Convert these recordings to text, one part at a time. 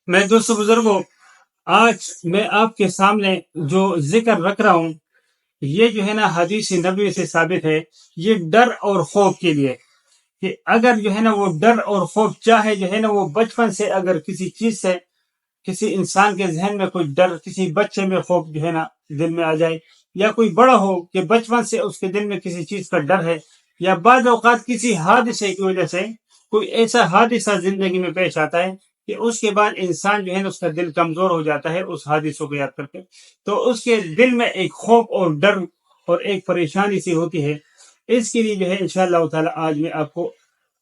میں دوستوں بزرگوں، آج میں آپ کے سامنے جو ذکر رکھ رہا ہوں یہ جو ہے نا حدیث نبوی سے ثابت ہے۔ یہ ڈر اور خوف کے لیے کہ اگر جو ہے نا وہ ڈر اور خوف چاہے جو ہے نا وہ بچپن سے اگر کسی چیز سے کسی انسان کے ذہن میں کوئی ڈر، کسی بچے میں خوف جو ہے نا دل میں آ جائے، یا کوئی بڑا ہو کہ بچپن سے اس کے دل میں کسی چیز کا ڈر ہے، یا بعض اوقات کسی حادثے کی وجہ سے کوئی ایسا حادثہ زندگی میں پیش آتا ہے کہ اس کے بعد انسان جو ہے نا اس کا دل کمزور ہو جاتا ہے اس حادثوں کو یاد کر کے، تو اس کے دل میں ایک خوف اور ڈر اور ایک پریشانی سی ہوتی ہے۔ اس کے لیے جو ہے انشاءاللہ تعالی آج میں آپ کو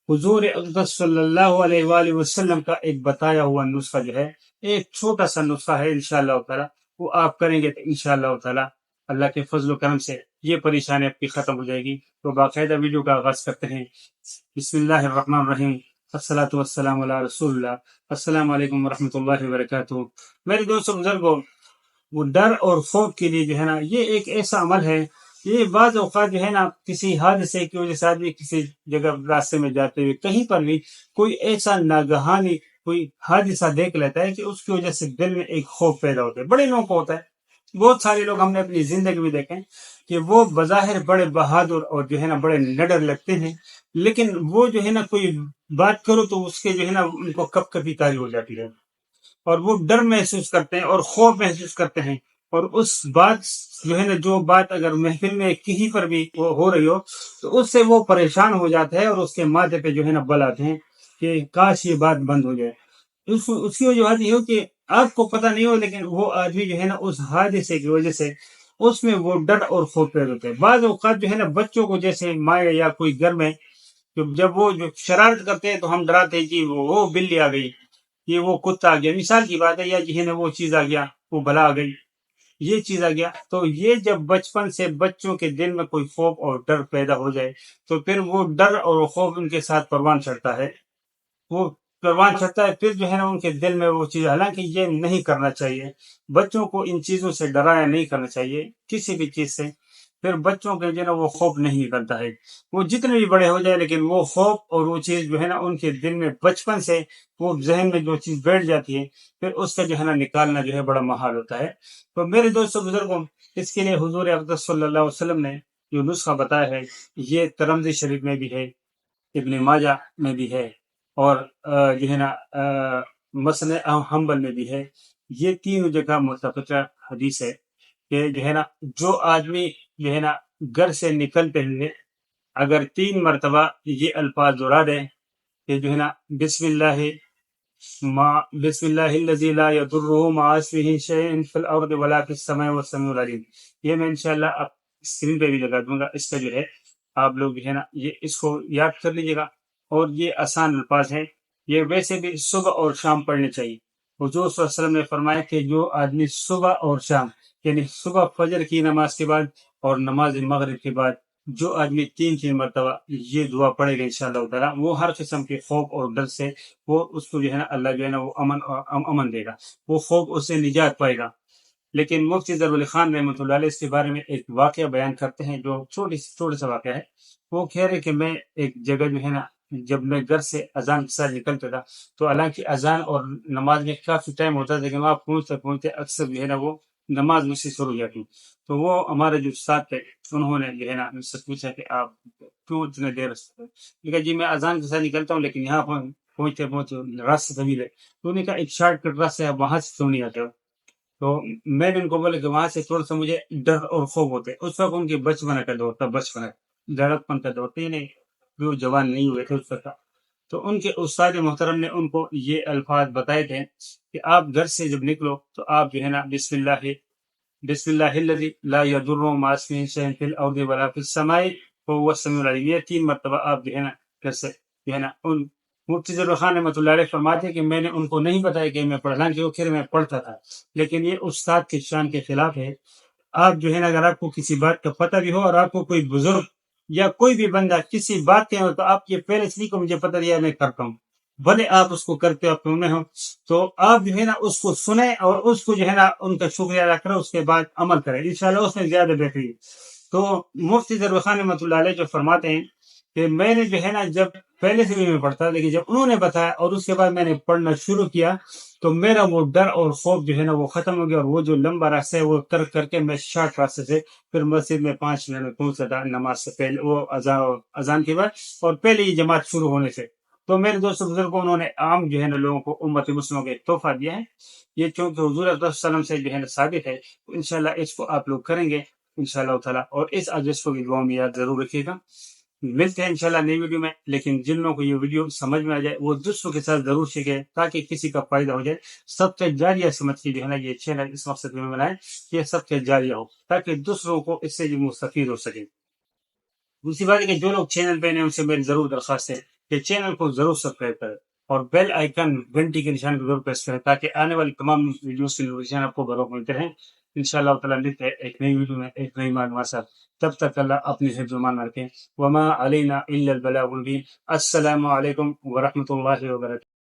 حضور اقدس صلی اللہ علیہ وآلہ وسلم کا ایک بتایا ہوا نسخہ جو ہے، ایک چھوٹا سا نسخہ ہے انشاءاللہ تعالی، وہ آپ کریں گے تو انشاءاللہ تعالی اللہ کے فضل و کرم سے یہ پریشانی آپ کی ختم ہو جائے گی۔ تو باقاعدہ ویڈیو کا آغاز کرتے ہیں۔ بسم اللہ الرحمن الرحیم، الصلاۃ والسلام علی رسول اللہ۔ السلام علیکم ورحمۃ اللہ وبرکاتہ۔ میرے دوستوں بزرگوں، وہ ڈر اور خوف کے لیے جو ہے نا یہ ایک ایسا عمل ہے، یہ بعض اوقات جو ہے نا کسی حادثے کی وجہ سے آدمی کسی جگہ راستے میں جاتے ہوئے کہیں پر بھی کوئی ایسا ناگہانی کوئی حادثہ دیکھ لیتا ہے کہ اس کی وجہ سے دل میں ایک خوف پیدا ہوتا ہے۔ بڑے لوگوں کو ہوتا ہے، بہت سارے لوگ ہم نے اپنی زندگی میں دیکھے کہ وہ بظاہر بڑے بہادر اور جو ہے نا بڑے نڈر لگتے ہیں، لیکن وہ جو ہے نا کوئی بات کرو تو اس کے جو ہے نا ان کو کپ کپی تاری ہو جاتی ہے، اور وہ ڈر محسوس کرتے ہیں اور خوف محسوس کرتے ہیں، اور اس بات جو ہے نا جو بات اگر محفل میں کہیں پر بھی وہ ہو رہی ہو تو اس سے وہ پریشان ہو جاتا ہے، اور اس کے ماتھے پہ جو ہے نا بل آتے ہیں کہ کاش یہ بات بند ہو جائے۔ اس کی وجہ یہ ہو کہ آپ کو پتہ نہیں ہو، لیکن وہ آدمی جو ہے نا اس حادثے کی وجہ سے اس میں وہ ڈر اور خوف پیدا ہوتے ہیں۔ بعض اوقات جو ہے نا بچوں کو جیسے ماں یا کوئی گھر میں جب وہ جو شرارت کرتے ہیں تو ہم ڈراتے ہیں کہ وہ بلی آ گئی، یہ وہ کتا آ گیا، مثال کی بات ہے، یا جو ہے نا وہ چیز آ گیا، وہ بلا آ گئی، یہ چیز آ گیا۔ تو یہ جب بچپن سے بچوں کے دل میں کوئی خوف اور ڈر پیدا ہو جائے تو پھر وہ ڈر اور خوف ان کے ساتھ پروان چڑھتا ہے، وہ پروان چڑھتا ہے، پھر جو ہے نا ان کے دل میں وہ چیز، حالانکہ یہ نہیں کرنا چاہیے، بچوں کو ان چیزوں سے ڈرایا نہیں کرنا چاہیے کسی بھی چیز سے، پھر بچوں کے جو ہے نا وہ خوف نہیں نکلتا ہے، وہ جتنے بھی بڑے ہو جائے لیکن وہ خوف اور وہ چیز جو ہے نا ان کے دل میں بچپن سے وہ ذہن میں جو چیز بیٹھ جاتی ہے پھر اس کا جو ہے نا نکالنا جو ہے بڑا محال ہوتا ہے۔ تو میرے دوستوں بزرگوں، اس کے لیے حضور اقدس صلی اللہ علیہ وسلم نے جو نسخہ بتایا ہے یہ ترمذی شریف میں بھی ہے، ابن ماجہ میں بھی ہے، اور جو ہے نا مسند حنبل میں بھی ہے۔ یہ تینوں جگہ متفقہ حدیث ہے کہ جو ہے نا جو آدمی جو ہے نا گھر سے نکلتے ہوئے اگر 3 مرتبہ یہ الفاظ دہرا دے کہ جو ہے نا بسم اللہ الذی لا یضر مع اسمہ شیء فی الارض ولا فی السماء والسمیع العلیم، یہ میں انشاءاللہ آپ اسکرین پہ بھی لگا دوں گا، اس کا جو ہے آپ لوگ جو ہے نا یہ اس کو یاد کر لیجیے گا، اور یہ آسان الفاظ ہیں، یہ ویسے بھی صبح اور شام پڑھنے چاہیے۔ حضور صلی اللہ علیہ وسلم نے فرمایا کہ جو آدمی صبح اور شام، یعنی صبح فجر کی نماز کے بعد اور نماز مغرب کے بعد جو آدمی 3 مرتبہ یہ دعا پڑھے گا انشاءاللہ تعالیٰ، وہ ہر قسم کے خوف اور ڈر سے وہ اس کو جو ہے نا اللہ جو ہے نا وہ امن دے گا، وہ خوف اس سے نجات پائے گا۔ لیکن مفتی ظفر علی خان رحمۃ اللہ علیہ اس کے بارے میں ایک واقعہ بیان کرتے ہیں جو چھوٹا سا واقعہ ہے۔ وہ کہہ رہے کہ میں ایک جگہ جو ہے نا جب میں گھر سے اذان کے ساتھ نکلتا تھا تو حالانکہ اذان اور نماز میں کافی ٹائم ہوتا تھا، لیکن وہاں پہنچتے اکثر جو ہے نا وہ نماز مجھ سے شروع ہو جاتی۔ تو وہ ہمارے جو ساتھ تھے انہوں نے جو ہے نا مجھ سے پوچھا کہ آپ کیوں اتنے دیر کہا جی میں اذان کے ساتھ نکلتا ہوں لیکن یہاں پہنچتے راستہ طویل ہے، تو انہوں نے کہا ایک شارٹ کٹ راستہ ہے، وہاں سے کیوں نہیں آتے ہو؟ تو میں نے ان کو بولا کہ وہاں سے تھوڑا سا مجھے ڈر اور خوف ہوتے، اس وقت ان کے بچپن کا دور تھا، لڑکپن کا دور تھا، نہیں وہ جوان نہیں ہوئے تھے اس وقت۔ تو ان کے استاد محترم نے ان کو یہ الفاظ بتائے تھے کہ آپ گھر سے جب نکلو تو آپ جو ہے نا بسم اللہ الذی لا یضر مع اسمہ شیء فی الارض ولا فی السماء وهو السمیع العلیم، یہ 3 مرتبہ آپ جو ہے نا گھر سے جو ہے نا ان مفتی ظفر خان رحمۃ اللہ علیہ فرماتے ہیں کہ میں نے ان کو نہیں بتایا کہ میں پڑھنا کہ وہ پھر میں پڑھتا تھا، لیکن یہ استاد کے شان کے خلاف ہے۔ آپ جو ہے نا اگر آپ کو کسی بات کا پتہ بھی ہو اور آپ کو کوئی بزرگ یا کوئی بھی بندہ کسی بات کے ہو تو آپ یہ پہلے سے کو مجھے پتہ دیا میں کرتا ہوں، بھلے آپ اس کو کرتے ہو آپ میں ہو، تو آپ جو ہے نا اس کو سنیں اور اس کو جو ہے نا ان کا شکریہ ادا کریں، اس کے بعد عمل کریں، انشاءاللہ اس میں زیادہ بہتری ہے۔ تو مفتی ضرور خان رحمۃ اللہ علیہ جو فرماتے ہیں کہ میں نے جو ہے نا جب پہلے سے بھی میں پڑھتا، لیکن جب انہوں نے بتایا اور اس کے بعد میں نے پڑھنا شروع کیا تو میرا وہ ڈر اور خوف جو ہے نا وہ ختم ہو گیا، اور وہ جو لمبا راستہ ہے وہ ترک کر کے میں شارٹ راستے سے پھر مسجد میں 5 منٹ میں پہنچ تھا نماز سے پہلے، وہ اذان کے بعد اور پہلے ہی جماعت شروع ہونے سے۔ تو میرے دوست بزرگوں انہوں نے عام جو ہے نا لوگوں کو، امت مسلموں کو ایک تحفہ دیا ہے، یہ چونکہ حضور صلی اللہ علیہ وسلم سے جو ہے نا ثابت ہے، تو انشاءاللہ اس کو آپ لوگ کریں گے انشاءاللہ تعالیٰ، اور اس ایڈریس کو بھی دعاؤں میں یاد ضرور رکھیے گا۔ ملتے ہیں انشاءاللہ نئی ویڈیو میں، لیکن جن لوگوں کو یہ ویڈیو سمجھ میں آ جائے وہ دوسروں کے ساتھ ضرور شیئر تاکہ کسی کا فائدہ ہو جائے۔ سب سے جاریہ سمجھ کے جو ہے نا یہ چینل اس مقصد میں بنائے کہ یہ سب سے جاریہ ہو تاکہ دوسروں کو اس سے بھی مستفید ہو سکے۔ دوسری بات ہے کہ جو لوگ چینل پہ ہیں ان سے میری ضرور درخواست ہے کہ چینل کو ضرور سبسکرائب کریں اور بیل آئیکن گھنٹی کے نشان کو ضرور پریس کریں تاکہ آنے والی تمام ویڈیوز کی نوٹیفیکیشن آپ کو بروقت ملتے رہیں۔ انشاءاللہ تعالیٰ ملتے ہیں ایک نئی ویڈیو میں ایک نئی معلومات ساتھ، تب تک اللہ اپنی حفظ و امان رکھیں۔ وما علینا الا البلاغ المبین۔ السلام علیکم ورحمۃ اللہ وبرکاتہ۔